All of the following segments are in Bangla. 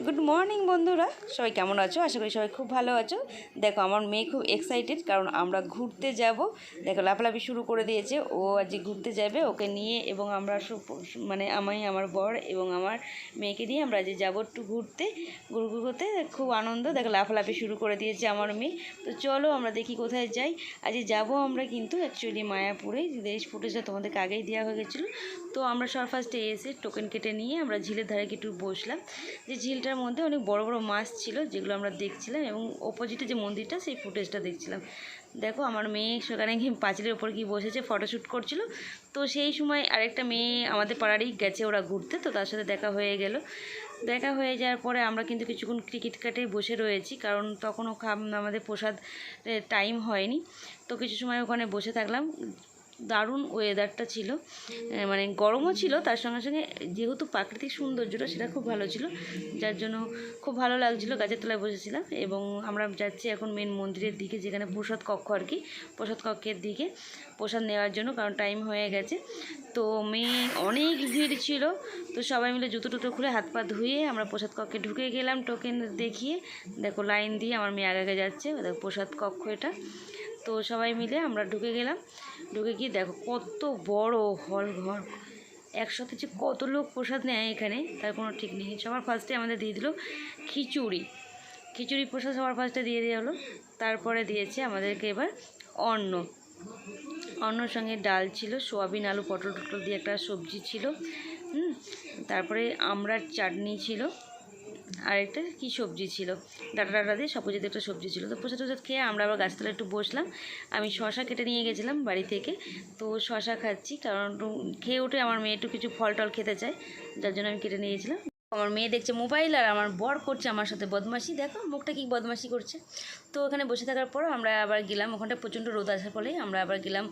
গুড মর্নিং বন্ধুরা, সবাই কেমন আছো? আশা করি সবাই খুব ভালো আছো। দেখো আমার মেয়ে খুব এক্সাইটেড, কারণ আমরা ঘুরতে যাব। দেখো লাফালাফি শুরু করে দিয়েছে, ও আজ ঘুরতে যাবে। ওকে নিয়ে এবং আমরা মানে আমি, আমার বর এবং আমার মেয়েকে নিয়ে আমরা আজ যাবো একটু ঘুরতে। ঘুরতে খুব আনন্দ। দেখো লাফালাফি শুরু করে দিয়েছে আমার মেয়ে। তো চলো আমরা দেখি কোথায় যাই। আজ যাব আমরা কিন্তু অ্যাকচুয়ালি মায়াপুরে। দেশ ফুটেজটা তোমাদেরকে আগেই দেওয়া হয়ে গেছিলো। তো আমরা সব ফার্স্টে এসে টোকেন কেটে নিয়ে আমরা ঝিলের ধারে একটু বসলাম। যে ঝিলটার মধ্যে অনেক বড় বড় মাছ ছিল, যেগুলো আমরা দেখছিলাম, এবং অপোজিটে যে মন্দিরটা সেই ফুটেজটা দেখছিলাম। দেখো আমার মেয়ে সেখানে গিয়ে পাঁচিলের ওপর গিয়ে বসেছে, ফটোশ্যুট করছিল। তো সেই সময় আরেকটা মেয়ে আমাদের পাড়ারই গেছে ওরা ঘুরতে, তো তার সাথে দেখা হয়ে গেল। দেখা হয়ে যাওয়ার পরে আমরা কিন্তু কিছুক্ষণ ক্রিকেট কাটে বসে রয়েছি, কারণ তখনও আমাদের প্রসাদ টাইম হয়নি। তো কিছু সময় ওখানে বসে থাকলাম। দারুণ ওয়েদারটা ছিল, মানে গরমও ছিল, তার সঙ্গে সঙ্গে যেহেতু প্রাকৃতিক সৌন্দর্যটা সেটা খুব ভালো ছিল, যার জন্য খুব ভালো লাগছিলো। গাছের তলায় বসেছিলাম এবং আমরা যাচ্ছি এখন মেন মন্দিরের দিকে, যেখানে প্রসাদ কক্ষ আর কি, প্রসাদ কক্ষের দিকে প্রসাদ নেওয়ার জন্য, কারণ টাইম হয়ে গেছে। তো মেয়ে অনেক ভিড় ছিল, তো সবাই মিলে জুতো টুতো খুলে হাত পা ধুয়ে আমরা প্রসাদ কক্ষে ঢুকে গেলাম টোকেন দেখিয়ে। দেখো লাইন দিয়ে আমার মেয়ে আগে আগে যাচ্ছে, দেখো প্রসাদ কক্ষ এটা। তো সবাই মিলে আমরা ঢুকে গেলাম। ঢুকে গিয়ে দেখো কত বড় হল ঘর, একসাথে যে কত লোক প্রসাদ নেয় এখানে তার কোনো ঠিক নেই। সবার ফার্স্টে আমাদের দিয়ে দিল খিচুড়ি। খিচুড়ি প্রসাদ সবার ফার্স্টে দিয়ে দেওয়া হলো। তারপরে দিয়েছে আমাদেরকে এবার অন্ন। অন্নর সঙ্গে ডাল ছিল, সোয়াবিন আলু পটল টটল দিয়ে একটা সবজি ছিল। তারপরে আমড়ার চাটনি ছিল, আর একটা কী সবজি ছিল, ডাটা দিয়ে সবজিতে একটা সবজি ছিল। তো প্রসাদ টসাদ খেয়ে আমরা আবার গাছতলায় একটু বসলাম। আমি শশা কেটে নিয়ে গেছিলাম বাড়ি থেকে, তো শশা খাচ্ছি, কারণ খেয়ে উঠে আমার মেয়ে একটু কিছু ফল টল খেতে চায়, যার জন্য আমি কেটে নিয়েছিলাম। আমার মেয়ে দেখছে মোবাইল, আর আমার বর করছে আমার সাথে বদমাশি। দেখো মুখটা কি বদমাশি করছে। তো ওখানে বসে থাকার পর আমরা আবার গেলাম, ওখানটা প্রচণ্ড রোদ আসার ফলে আমরা আবার গেলাম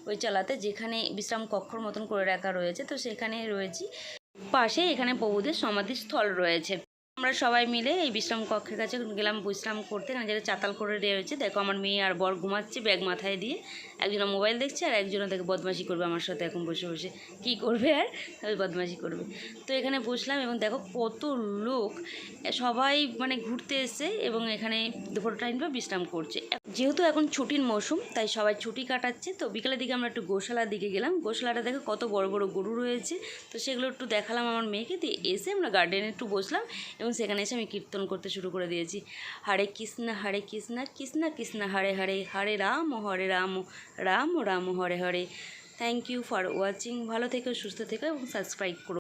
ওই চালাতে, যেখানে বিশ্রাম কক্ষর মতন করে রাখা রয়েছে। তো সেখানে রয়েছি, পাশে এখানে প্রভুদের সমাধিস্থল রয়েছে। আমরা সবাই মিলে এই বিশ্রাম কক্ষের কাছে গেলাম বিশ্রাম করতে, কারণ যেটা চাতাল করে রয়েছে। দেখো আমার মেয়ে আর বর ঘুমাচ্ছে ব্যাগ মাথায় দিয়ে, একজনে মোবাইল দেখছে আর একজনে দেখে বদমাশি করবে আমার সাথে এখন বসে বসে। কী করবে আর বদমাশি করবে। তো এখানে বসলাম এবং দেখো কত লোক, সবাই মানে ঘুরতে এসে এবং এখানে দুপুর টাইমটা বিশ্রাম করছে। যেহেতু এখন ছুটির মৌসুম, তাই সবাই ছুটি কাটাচ্ছে। তো বিকেলের দিকে আমরা একটু গোশালার দিকে গেলাম। গোশালাটা দেখো কত বড় বড় গরু রয়েছে, তো সেগুলো একটু দেখালাম আমার মেয়েকে। দিয়ে এসে আমরা গার্ডেনে একটু বসলাম এবং সেখানে এসে আমি কীর্তন করতে শুরু করে দিয়েছি। Hare Krishna Krishna Krishna Hare Hare, Hare Ram Ram Ram Hare Hare. Thank you for watching. ভালো থেকো, সুস্থ থেকো এবং সাবস্ক্রাইব করো।